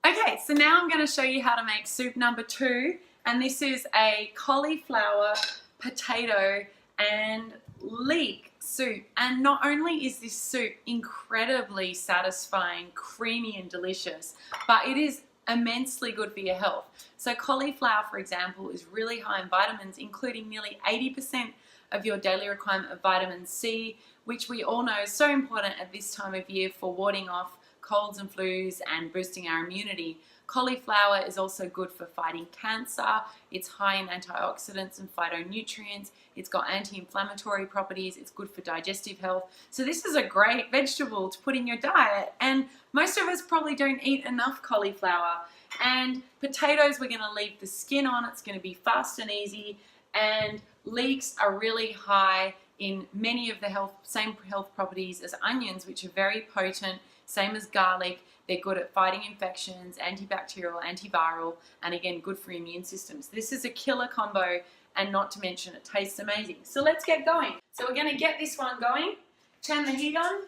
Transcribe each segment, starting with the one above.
Okay, so now I'm going to show you how to make soup number 2, and this is a cauliflower, potato and leek soup. And not only is this soup incredibly satisfying, creamy and delicious, but it is immensely good for your health. So cauliflower, for example, is really high in vitamins, including nearly 80% of your daily requirement of vitamin C, which we all know is so important at this time of year for warding off colds and flus and boosting our immunity. Cauliflower is also good for fighting cancer. It's high in antioxidants and phytonutrients. It's got anti-inflammatory properties. It's good for digestive health. So this is a great vegetable to put in your diet. And most of us probably don't eat enough cauliflower. And potatoes, we're going to leave the skin on. It's going to be fast and easy. And leeks are really high in many of the same health properties as onions, which are very potent. Same as garlic. They're good at fighting infections, antibacterial, antiviral, and again, good for immune systems. This is a killer combo, and not to mention it tastes amazing. So let's get going. So we're going to get this one going, turn the heat on,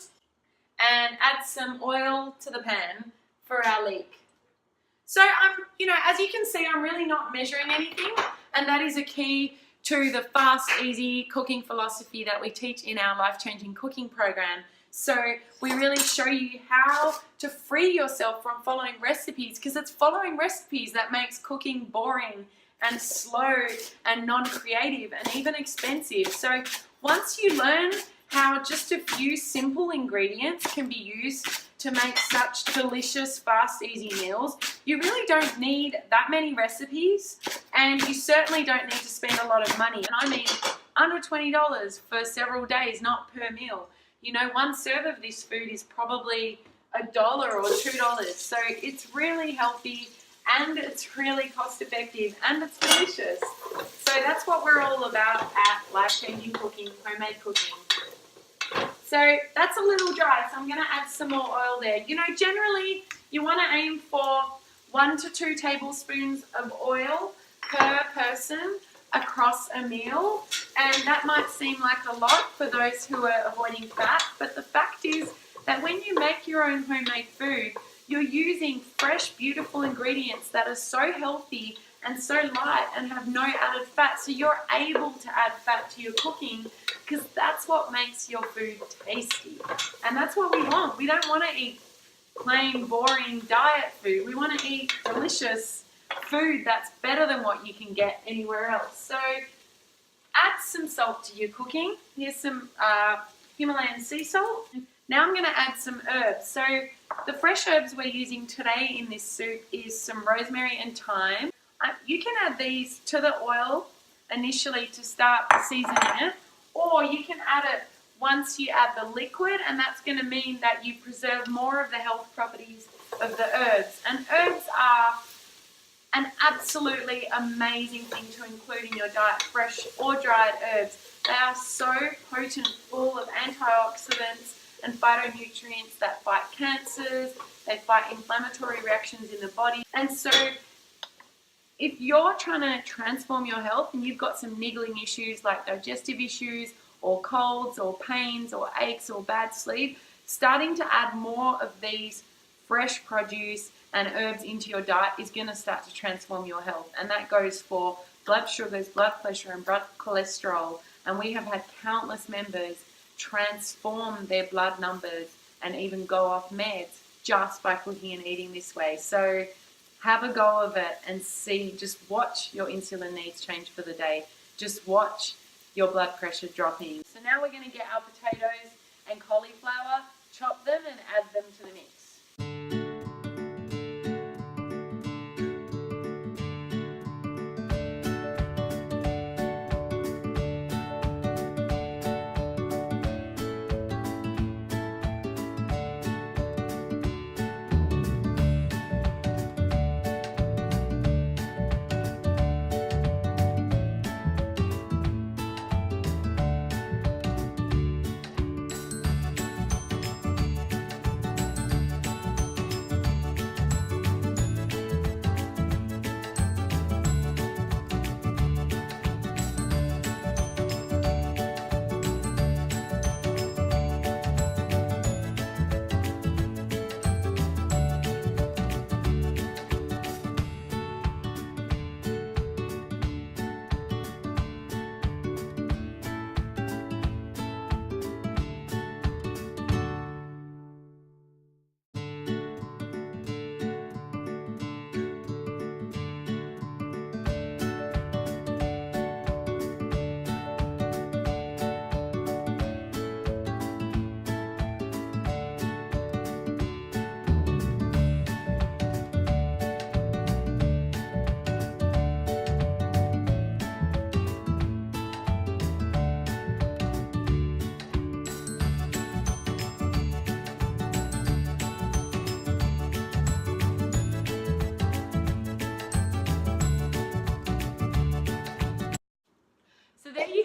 and add some oil to the pan for our leek. So as you can see, I'm really not measuring anything, and that is a key to the fast, easy cooking philosophy that we teach in our life-changing cooking program. So we really show you how to free yourself from following recipes, because it's following recipes that makes cooking boring and slow and non-creative and even expensive. So once you learn how just a few simple ingredients can be used to make such delicious, fast, easy meals, you really don't need that many recipes, and you certainly don't need to spend a lot of money. And I mean under $20 for several days, not per meal. You know, one serve of this food is probably $1 or $2. So it's really healthy, and it's really cost effective, and it's delicious. So that's what we're all about at Life Changing Cooking, homemade cooking. So that's a little dry, so I'm going to add some more oil there. You know, generally you want to aim for 1 to 2 tablespoons of oil per person across a meal, and that might seem like a lot for those who are avoiding fat, but the fact is that when you make your own homemade food, you're using fresh, beautiful ingredients that are so healthy and so light and have no added fat, so you're able to add fat to your cooking, because that's what makes your food tasty. And that's what we want. We don't want to eat plain, boring diet food. We want to eat delicious food that's better than what you can get anywhere else. So add some salt to your cooking. Here's some Himalayan sea salt. Now I'm going to add some herbs. So the fresh herbs we're using today in this soup is some rosemary and thyme. You can add these to the oil initially to start seasoning it, or you can add it once you add the liquid, and that's going to mean that you preserve more of the health properties of the herbs. And herbs are an absolutely amazing thing to include in your diet, fresh or dried herbs. They are so potent, full of antioxidants and phytonutrients that fight cancers, they fight inflammatory reactions in the body. And so if you're trying to transform your health and you've got some niggling issues like digestive issues or colds or pains or aches or bad sleep, starting to add more of these fresh produce and herbs into your diet is going to start to transform your health. And that goes for blood sugars, blood pressure and blood cholesterol. And we have had countless members transform their blood numbers and even go off meds just by cooking and eating this way. So have a go of it and see, just watch your insulin needs change for the day. Just watch your blood pressure dropping. So now we're going to get our potatoes and cauliflower, chop them and add them to the mix.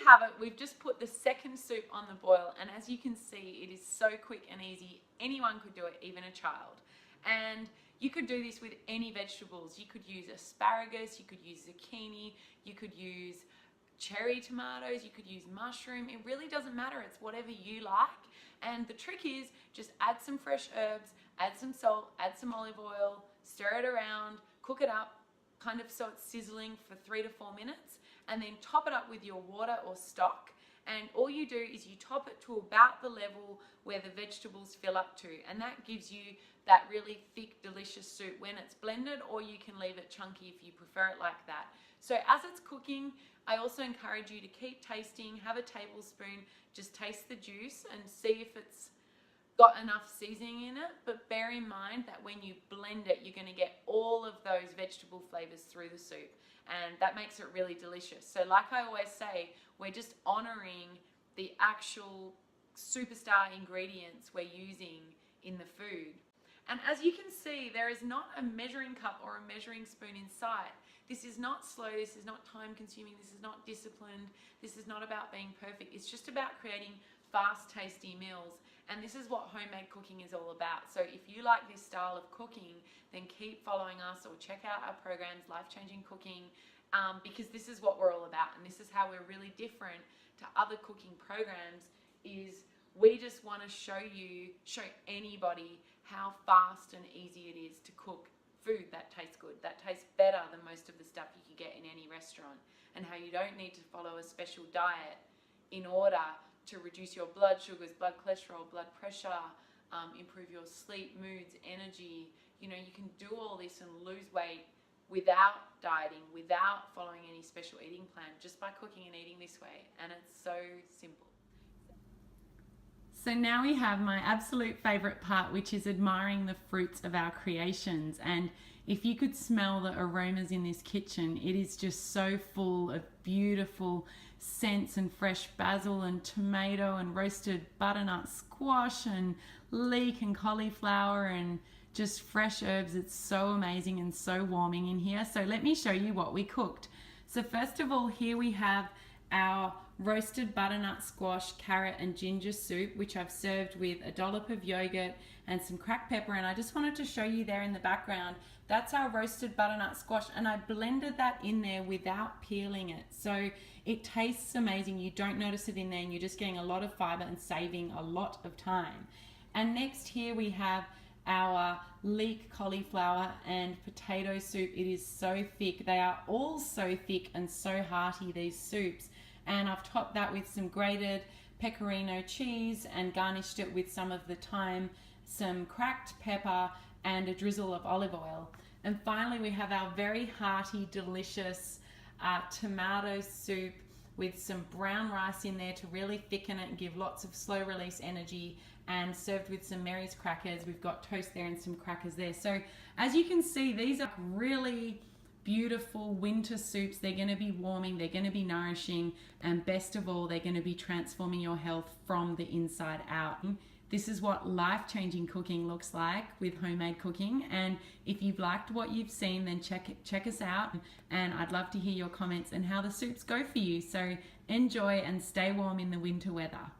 have it. We've just put the second soup on the boil, and as you can see, it is so quick and easy. Anyone could do it, even a child. And you could do this with any vegetables. You could use asparagus, you could use zucchini, you could use cherry tomatoes, you could use mushroom. It really doesn't matter. It's whatever you like. And the trick is just add some fresh herbs, add some salt, add some olive oil, stir it around, cook it up, kind of so it's sizzling for 3 to 4 minutes, and then top it up with your water or stock. And all you do is you top it to about the level where the vegetables fill up to, and that gives you that really thick, delicious soup when it's blended, or you can leave it chunky if you prefer it like that. So as it's cooking, I also encourage you to keep tasting, have a tablespoon, just taste the juice and see if it's got enough seasoning in it. But bear in mind that when you blend it, you're going to get all of those vegetable flavors through the soup, and that makes it really delicious. So like I always say, we're just honoring the actual superstar ingredients we're using in the food. And as you can see, there is not a measuring cup or a measuring spoon in sight. This is not slow, this is not time consuming, this is not disciplined, this is not about being perfect. It's just about creating fast, tasty meals. And this is what homemade cooking is all about. So if you like this style of cooking, then keep following us or check out our programs, Life Changing Cooking, because this is what we're all about. And this is how we're really different to other cooking programs, is we just want to show anybody how fast and easy it is to cook food that tastes good, that tastes better than most of the stuff you could get in any restaurant, and how you don't need to follow a special diet in order to reduce your blood sugars, blood cholesterol, blood pressure, improve your sleep, moods, energy. You know, you can do all this and lose weight without dieting, without following any special eating plan, just by cooking and eating this way. And it's so simple. So now we have my absolute favorite part, which is admiring the fruits of our creations. And if you could smell the aromas in this kitchen, it is just so full of beautiful scents and fresh basil and tomato and roasted butternut squash and leek and cauliflower and just fresh herbs. It's so amazing and so warming in here. So let me show you what we cooked. So first of all, here we have our roasted butternut squash, carrot and ginger soup, which I've served with a dollop of yogurt and some cracked pepper. And I just wanted to show you there in the background, that's our roasted butternut squash, and I blended that in there without peeling it. So it tastes amazing. You don't notice it in there, and you're just getting a lot of fiber and saving a lot of time. And next here we have our leek, cauliflower and potato soup. It is so thick. They are all so thick and so hearty, these soups. And I've topped that with some grated pecorino cheese and garnished it with some of the thyme, some cracked pepper and a drizzle of olive oil. And finally we have our very hearty, delicious tomato soup with some brown rice in there to really thicken it and give lots of slow release energy, and served with some Mary's crackers. We've got toast there and some crackers there. So as you can see, these are really beautiful winter soups. They're going to be warming, they're going to be nourishing, and best of all, they're going to be transforming your health from the inside out. This is what life-changing cooking looks like with homemade cooking. And if you've liked what you've seen, then check us out. And I'd love to hear your comments and how the soups go for you. So enjoy and stay warm in the winter weather.